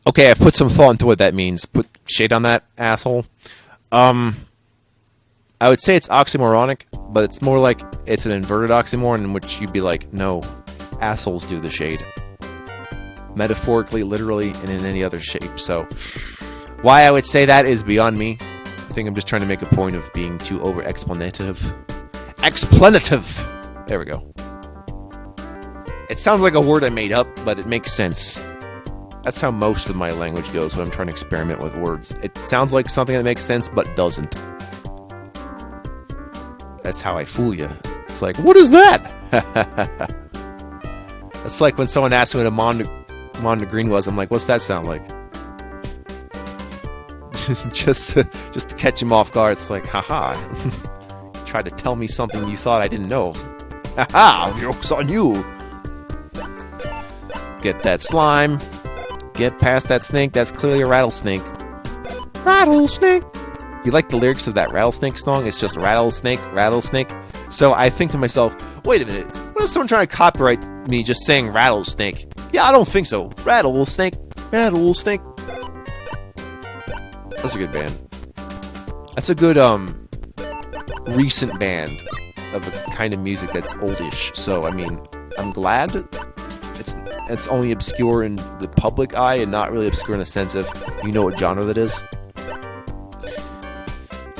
Okay, I put some thought into what that means. Put shade on that, asshole. I would say it's oxymoronic, but it's more like it's an inverted oxymoron in which you'd be like, no, assholes do the shade. Metaphorically, literally, and in any other shape. So, why I would say that is beyond me. I think I'm just trying to make a point of being too over-explanative. Explanative! There we go. It sounds like a word I made up, but it makes sense. That's how most of my language goes when I'm trying to experiment with words. It sounds like something that makes sense, but doesn't. That's how I fool you. It's like, what is that? It's like when someone asks me what a Monda Green was. I'm like, what's that sound like? just to catch him off guard. It's like, haha. You tried to tell me something you thought I didn't know. Haha, joke's on you. Get that slime. Get past that snake. That's clearly a rattlesnake. Rattlesnake. You like the lyrics of that rattlesnake song? It's just rattlesnake, rattlesnake. So I think to myself, wait a minute. What if someone trying to copyright me just saying rattlesnake? Yeah, I don't think so. Rattlesnake, rattlesnake. That's a good band. That's a good recent band of a kind of music that's oldish. So I mean, I'm glad it's only obscure in the public eye and not really obscure in the sense of you know what genre that is.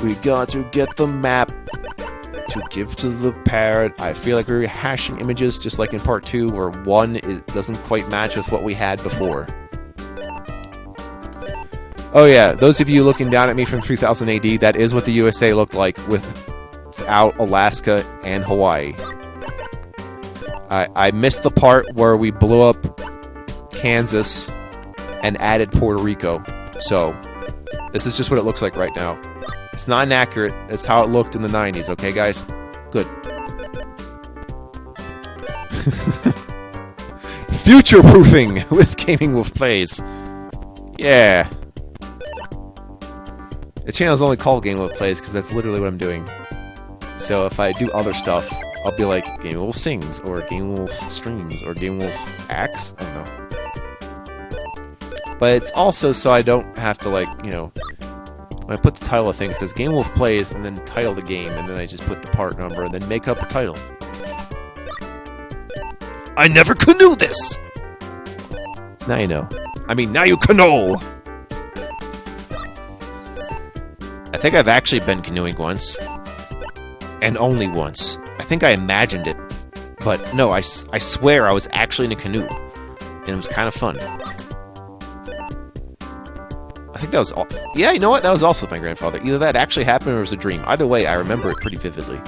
We got to get the map to give to the parrot. I feel like we're rehashing images just like in part 2 where 1 doesn't quite match with what we had before. Oh yeah, those of you looking down at me from 3000 AD, that is what the USA looked like without Alaska and Hawaii. I missed the part where we blew up Kansas and added Puerto Rico. So, this is just what it looks like right now. It's not inaccurate. It's how it looked in the 90s, okay, guys? Good. Future-proofing with Gaming Wolf Plays. Yeah. The channel's only called Gaming Wolf Plays because that's literally what I'm doing. So if I do other stuff, I'll be like Gaming Wolf Sings, or Gaming Wolf Streams, or Gaming Wolf Acts. I don't know. But it's also so I don't have to, like, you know, when I put the title of thing, it says Game Wolf Plays, and then title the game, and then I just put the part number, and then make up a title. I never knew this! Now you know. I mean, now you know! I think I've actually been canoeing once. And only once. I think I imagined it. But no, I swear I was actually in a canoe. And it was kind of fun. I think that was all. Yeah, you know what? That was also with my grandfather. Either that actually happened or it was a dream. Either way, I remember it pretty vividly.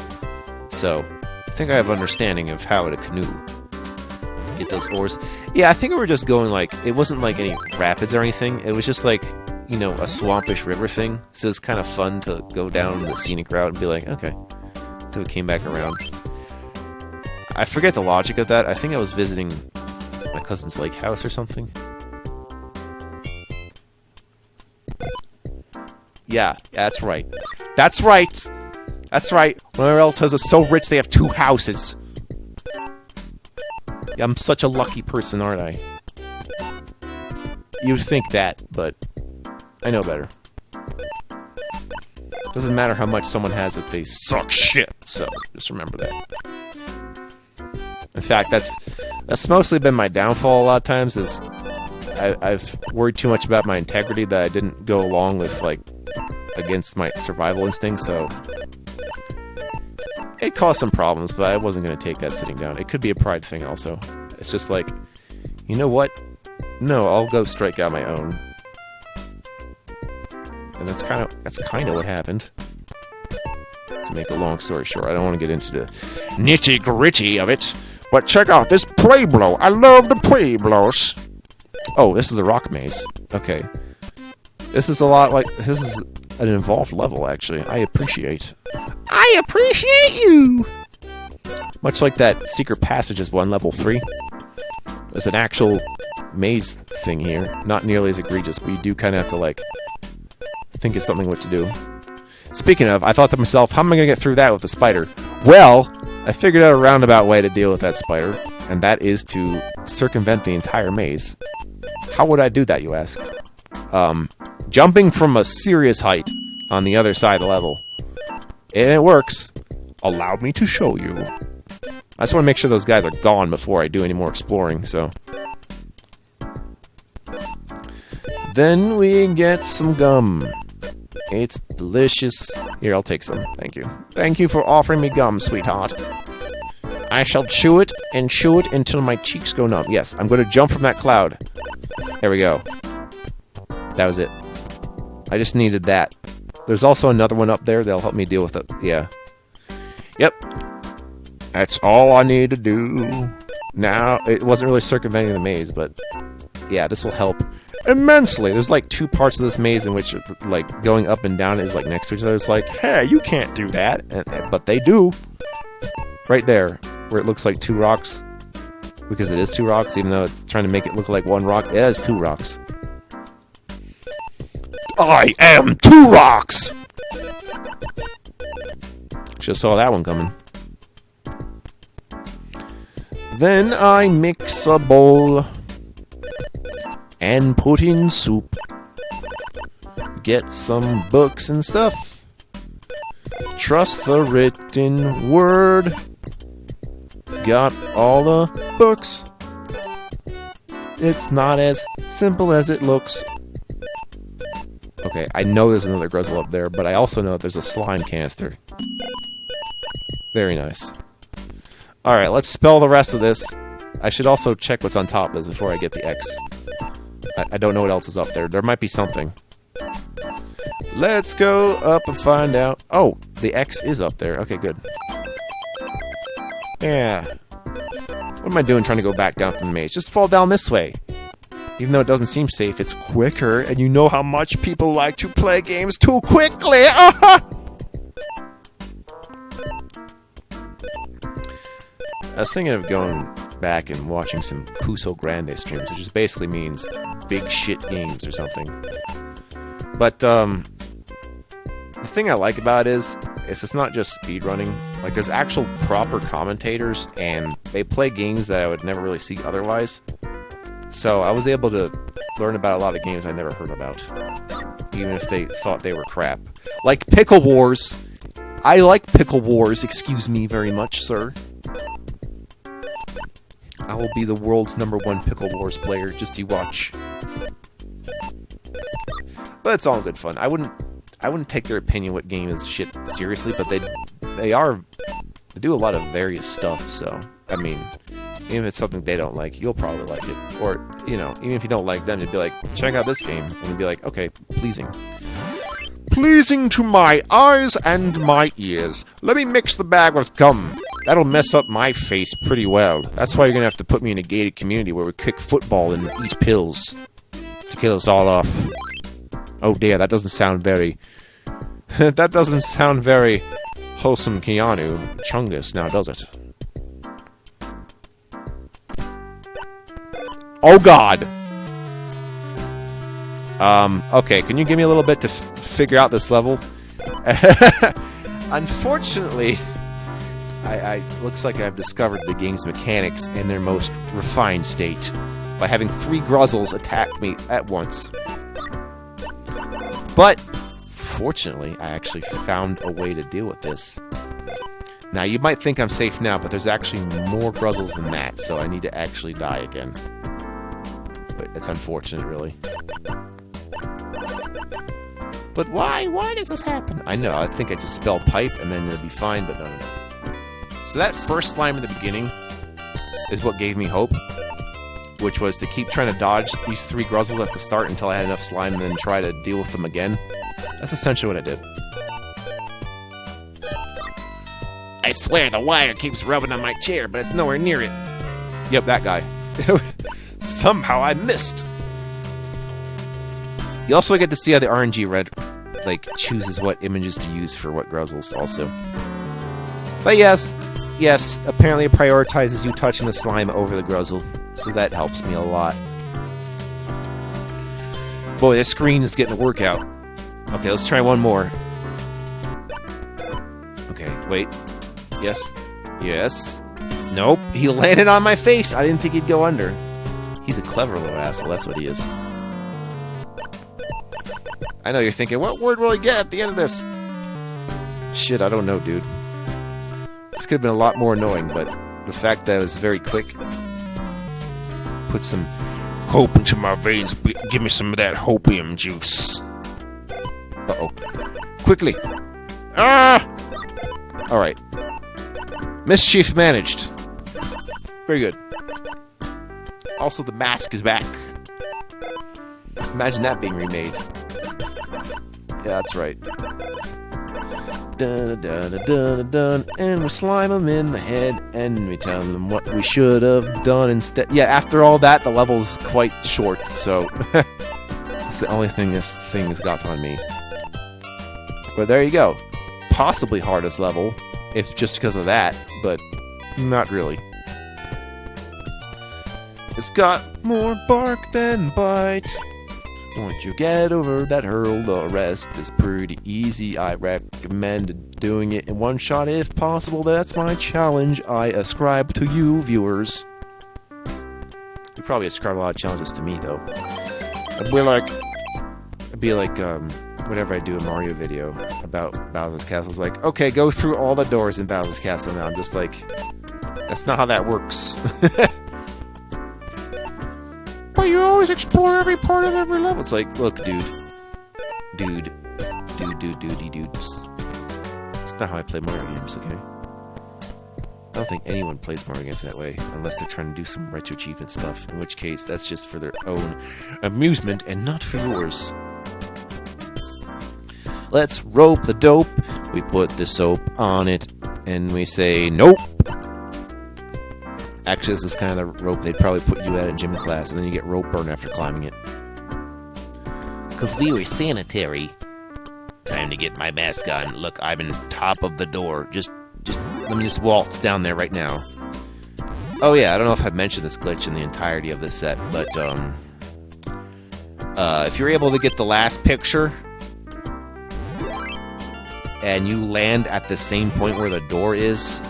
So, I think I have understanding of how to canoe. Get those oars. Yeah, I think we were just going like, it wasn't like any rapids or anything. It was just like, you know, a swampish river thing. So it's kind of fun to go down the scenic route and be like, okay. Until we came back around. I forget the logic of that. I think I was visiting my cousin's lake house or something. Yeah, that's right. That's right! That's right. One of our relatives are so rich they have 2 houses. Yeah, I'm such a lucky person, aren't I? You'd think that, but I know better. Doesn't matter how much someone has if they suck shit. So, just remember that. In fact, that's mostly been my downfall a lot of times, is I've worried too much about my integrity that I didn't go along with, like, against my survival instincts, so it caused some problems, but I wasn't going to take that sitting down. It could be a pride thing also. It's just like, you know what? No, I'll go strike out my own. And that's kind of what happened. To make a long story short, I don't want to get into the nitty-gritty of it, but check out this Pueblo. I love the Pueblos. Oh, this is the rock maze. Okay. This is a lot like... This is an involved level, actually. I appreciate you! Much like that Secret Passages one, level 3. There's an actual maze thing here. Not nearly as egregious, but you do kind of have to, like, think of something what to do. Speaking of, I thought to myself, how am I going to get through that with the spider? Well, I figured out a roundabout way to deal with that spider, and that is to circumvent the entire maze. How would I do that, you ask? Jumping from a serious height on the other side of the level. And it works. Allow me to show you. I just want to make sure those guys are gone before I do any more exploring, so... Then we get some gum. It's delicious. Here, I'll take some. Thank you. Thank you for offering me gum, sweetheart. I shall chew it and chew it until my cheeks go numb. Yes, I'm going to jump from that cloud. There we go. That was it. I just needed that. There's also another one up there that'll help me deal with it. Yeah. Yep. That's all I need to do. Now, it wasn't really circumventing the maze, but... yeah, this will help immensely. There's like 2 parts of this maze in which, like, going up and down is, like, next to each other. It's like, hey, you can't do that. But they do. Right there, where it looks like 2 rocks. Because it is 2 rocks, even though it's trying to make it look like 1 rock. It has 2 rocks. I am 2 rocks! Should have saw that one coming. Then I mix a bowl and put in soup. Get some books and stuff. Trust the written word. Got all the books. It's not as simple as it looks. Okay, I know there's another Grizzle up there, but I also know that there's a slime canister. Very nice. Alright, let's spell the rest of this. I should also check what's on top of this before I get the X. I don't know what else is up there. There might be something. Let's go up and find out. Oh, the X is up there. Okay, good. Yeah. What am I doing trying to go back down to the maze? Just fall down this way. Even though it doesn't seem safe, it's quicker, and you know how much people like to play games too quickly! I was thinking of going back and watching some Cuso Grande streams, which just basically means big shit games or something. But, the thing I like about it is it's not just speedrunning. Like, there's actual proper commentators, and they play games that I would never really see otherwise. So I was able to learn about a lot of games I never heard about, even if they thought they were crap. Like Pickle Wars. I like Pickle Wars, excuse me very much, sir. I will be the world's #1 Pickle Wars player, just you watch. But it's all good fun. I wouldn't take their opinion what game is shit seriously, but they do a lot of various stuff, so I mean, even if it's something they don't like, you'll probably like it. Or, you know, even if you don't like them, you'd be like, check out this game. And you'd be like, okay, pleasing. Pleasing to my eyes and my ears. Let me mix the bag with gum. That'll mess up my face pretty well. That's why you're gonna have to put me in a gated community where we kick football and eat pills to kill us all off. Oh dear, that doesn't sound very... that doesn't sound very wholesome Keanu Chungus, now does it? Oh god! Okay, can you give me a little bit to figure out this level? Unfortunately, I looks like I've discovered the game's mechanics in their most refined state by having 3 Gruzzles attack me at once. But, fortunately, I actually found a way to deal with this. Now, you might think I'm safe now, but there's actually more Gruzzles than that, so I need to actually die again. But it's unfortunate, really. But why? Why does this happen? I know, I think I just spell pipe and then it'll be fine, but no. So that first slime in the beginning is what gave me hope, which was to keep trying to dodge these 3 Gruzzles at the start until I had enough slime and then try to deal with them again. That's essentially what I did. I swear the wire keeps rubbing on my chair, but it's nowhere near it. Yep, that guy. Somehow I missed. You also get to see how the RNG red, like, chooses what images to use for what Gruzzles also. But yes, apparently it prioritizes you touching the slime over the Gruzzle, so that helps me a lot. Boy, this screen is getting a workout. Okay, let's try one more. Okay, wait. Yes. Yes. Nope, he landed on my face. I didn't think he'd go under. He's a clever little asshole, that's what he is. I know you're thinking, what word will he get at the end of this? Shit, I don't know, dude. This could have been a lot more annoying, but the fact that it was very quick put some hope into my veins. Give me some of that hopium juice. Uh-oh. Quickly! Ah! Alright. Mischief managed. Very good. Also, the mask is back. Imagine that being remade. Yeah, that's right. Dun, dun, dun, dun, dun, and we slime them in the head, and we tell them what we should have done instead. Yeah, after all that, the level's quite short, so it's the only thing this thing has got on me. But there you go. Possibly hardest level, if just because of that, but not really. It's got more bark than bite. Once you get over that hurdle, the rest is pretty easy. I recommend doing it in one shot if possible. That's my challenge I ascribe to you, viewers. You probably ascribe a lot of challenges to me, though. It'd be like whenever I do a Mario video about Bowser's Castle, it's like, okay, go through all the doors in Bowser's Castle now. I'm just like, that's not how that works. But you always explore every part of every level. It's like, look, dudes. It's not how I play Mario games, okay? I don't think anyone plays Mario games that way, unless they're trying to do some retro achievement stuff, in which case, that's just for their own amusement and not for yours. Let's rope the dope. We put the soap on it, and we say, nope. Actually, this is kind of the rope they'd probably put you at in gym class, and then you get rope burn after climbing it. Because we were sanitary. Time to get my mask on. Look, I'm in top of the door. Let me just waltz down there right now. Oh yeah, I don't know if I've mentioned this glitch in the entirety of this set, but if you're able to get the last picture, and you land at the same point where the door is,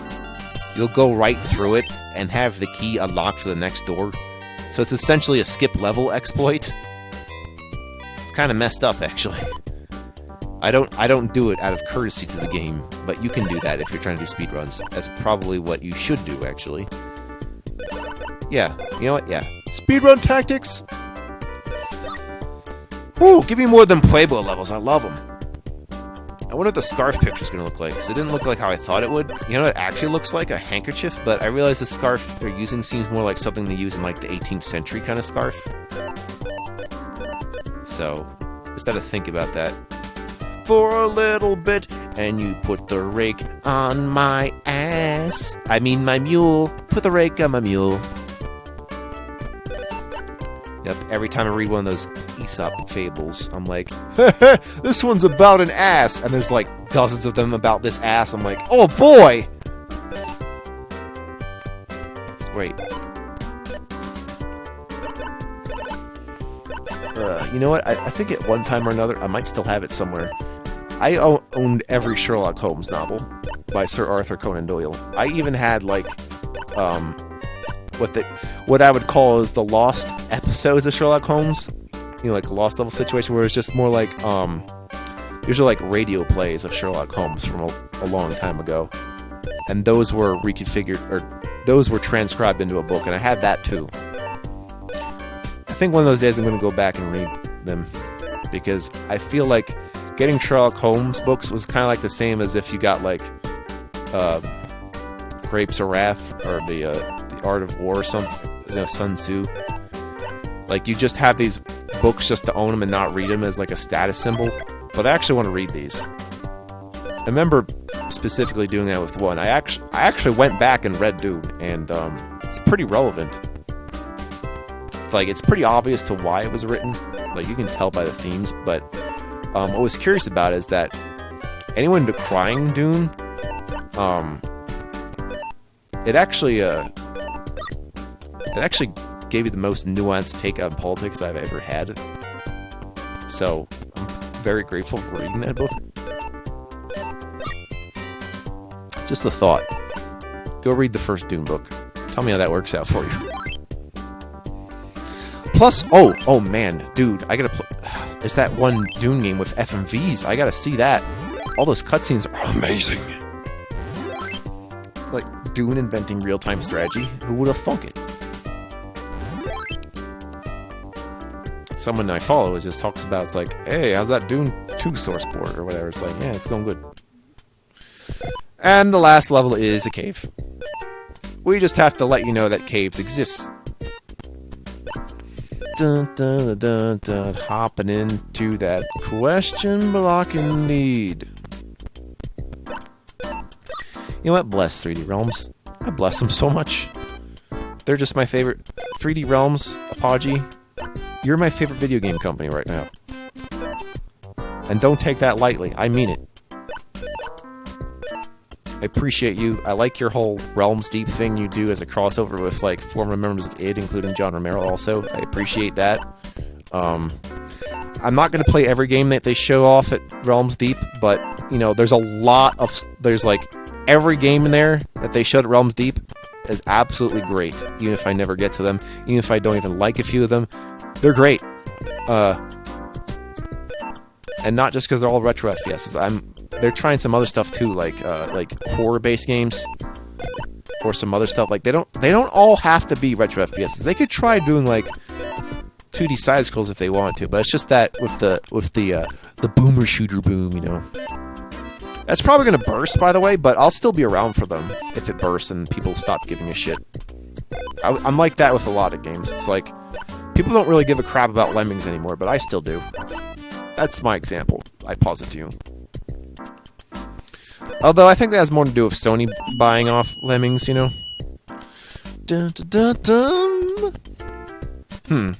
you'll go right through it and have the key unlocked for the next door. So it's essentially a skip level exploit. It's kind of messed up, actually. I don't do it out of courtesy to the game, but you can do that if you're trying to do speedruns. That's probably what you should do, actually. Yeah, you know what? Yeah. Speedrun tactics! Woo! Give me more than Pueblo levels. I love them. I wonder what the scarf picture's gonna look like, because it didn't look like how I thought it would. You know what it actually looks like? A handkerchief, but I realize the scarf they're using seems more like something they use in, like, the 18th century kind of scarf. So, just had to think about that. For a little bit, and you put the rake on my ass. I mean my mule. Put the rake on my mule. Yep, every time I read one of those Aesop fables, I'm like, this one's about an ass, and there's like dozens of them about this ass. I'm like, oh boy! It's great. You know what? I think at one time or another, I might still have it somewhere. I owned every Sherlock Holmes novel by Sir Arthur Conan Doyle. I even had, like, what I would call is the lost episodes of Sherlock Holmes. You know, like a lost level situation where it's just more like, usually like radio plays of Sherlock Holmes from a long time ago. And those were reconfigured, or those were transcribed into a book, and I had that too. I think one of those days I'm going to go back and read them, because I feel like getting Sherlock Holmes books was kind of like the same as if you got, like, Grapes of Wrath, or the Art of War or something, you know, Sun Tzu. Like, you just have these books just to own them and not read them as, like, a status symbol. But I actually want to read these. I remember specifically doing that with one. I actually went back and read Dune, and it's pretty relevant. Like, it's pretty obvious to why it was written. Like, you can tell by the themes, but what I was curious about is that anyone decrying Dune, it actually gave you the most nuanced take on politics I've ever had. So, I'm very grateful for reading that book. Just a thought. Go read the first Dune book. Tell me how that works out for you. Plus, oh man, dude, I gotta there's that one Dune game with FMVs. I gotta see that. All those cutscenes are amazing. Like, Dune inventing real-time strategy. Who would have thunk it? Someone I follow just talks about, it's like, hey, how's that Dune 2 source port or whatever? It's like, yeah, it's going good. And the last level is a cave. We just have to let you know that caves exist. Dun, dun, dun, dun, hopping into that question block indeed. You know what? Bless 3D Realms. I bless them so much. They're just my favorite. 3D Realms, Apogee, you're my favorite video game company right now. And don't take that lightly. I mean it. I appreciate you. I like your whole Realms Deep thing you do as a crossover with, like, former members of id, including John Romero also. I appreciate that. I'm not going to play every game that they show off at Realms Deep, but, you know, there's a lot of... There's, like, every game in there that they showed at Realms Deep is absolutely great, even if I never get to them, even if I don't even like a few of them. They're great. And not just because they're all retro FPSs. They're trying some other stuff too, like horror-based games, or some other stuff. Like they don't all have to be retro FPSs. They could try doing like 2D side scrolls if they want to, but it's just that with the boomer shooter boom, you know. That's probably gonna burst, by the way, but I'll still be around for them if it bursts and people stop giving a shit. I'm like that with a lot of games. It's like people don't really give a crap about Lemmings anymore, but I still do. That's my example. I posit to you. Although I think that has more to do with Sony buying off Lemmings, you know. Dun, dun, dun, dun.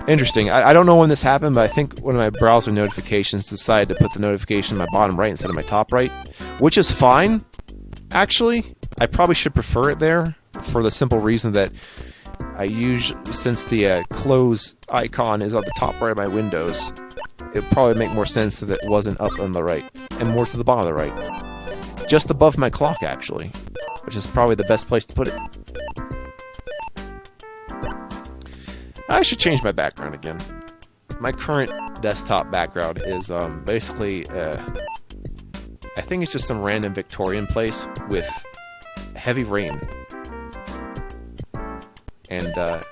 Interesting. I don't know when this happened, but I think one of my browser notifications decided to put the notification in my bottom right instead of my top right, which is fine, actually. I probably should prefer it there for the simple reason that since the close icon is on the top right of my Windows, it would probably make more sense that it wasn't up on the right and more to the bottom of the right. Just above my clock, actually, which is probably the best place to put it. I should change my background again. My current desktop background is basically, I think it's just some random Victorian place with heavy rain. And the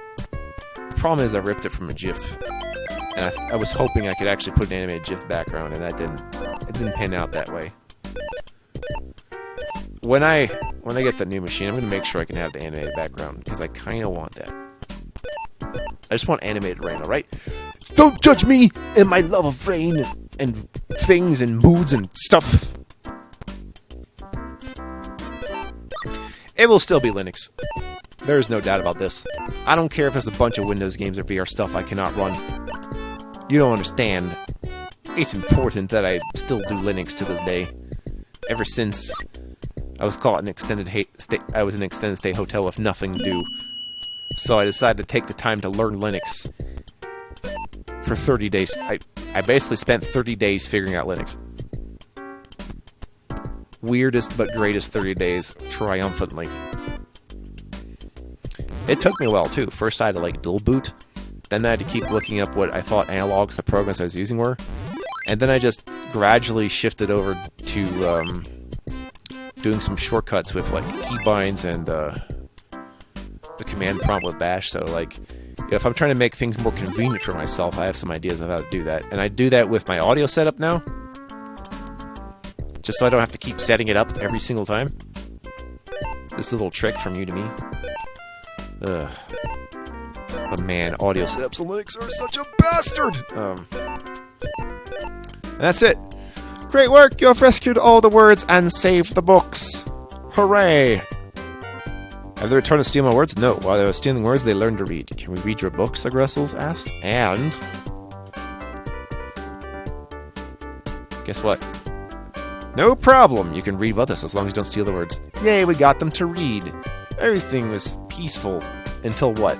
problem is I ripped it from a GIF. And I was hoping I could actually put an animated GIF background, and it didn't pan out that way. When I get the new machine, I'm going to make sure I can have the animated background, because I kind of want that. I just want animated rain, alright? Don't judge me and my love of rain and things and moods and stuff. It will still be Linux. There is no doubt about this. I don't care if there's a bunch of Windows games or VR stuff I cannot run. You don't understand. It's important that I still do Linux to this day. Ever since I was caught in an extended stay hotel with nothing to do. So I decided to take the time to learn Linux for 30 days. I basically spent 30 days figuring out Linux. Weirdest but greatest 30 days, triumphantly. It took me a while too. First I had to like dual boot. Then I had to keep looking up what I thought analogs the programs I was using were. And then I just gradually shifted over to doing some shortcuts with like keybinds and the command prompt with bash. So like, if I'm trying to make things more convenient for myself, I have some ideas of how to do that. And I do that with my audio setup now, just so I don't have to keep setting it up every single time. This little trick from you to me. Ugh. But man, audio setups on Linux are such a bastard! That's it. Great work! You have rescued all the words and saved the books. Hooray! Have they returned to steal my words? No. While they were stealing words, they learned to read. Can we read your books? The Gressels asked. And... guess what? No problem! You can read with us as long as you don't steal the words. Yay, we got them to read! Everything was peaceful. Until what?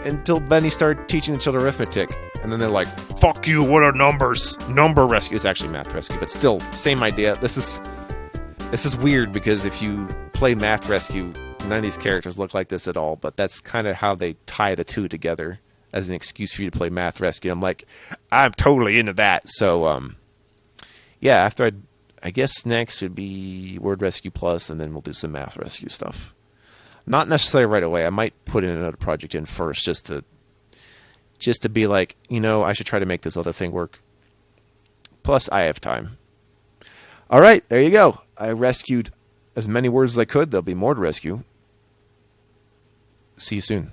Until Benny started teaching the children arithmetic. And then they're like, fuck you, what are numbers? Number rescue. It's actually math rescue, but still, same idea. This is weird because if you play math rescue, none of these characters look like this at all, but that's kind of how they tie the two together. as an excuse for you to play Math Rescue. I'm like, I'm totally into that. So, yeah, after I guess next would be Word Rescue Plus, and then we'll do some Math Rescue stuff. Not necessarily right away. I might put in another project in first, just to be like, I should try to make this other thing work. Plus, I have time. All right, there you go. I rescued as many words as I could. There'll be more to rescue. See you soon.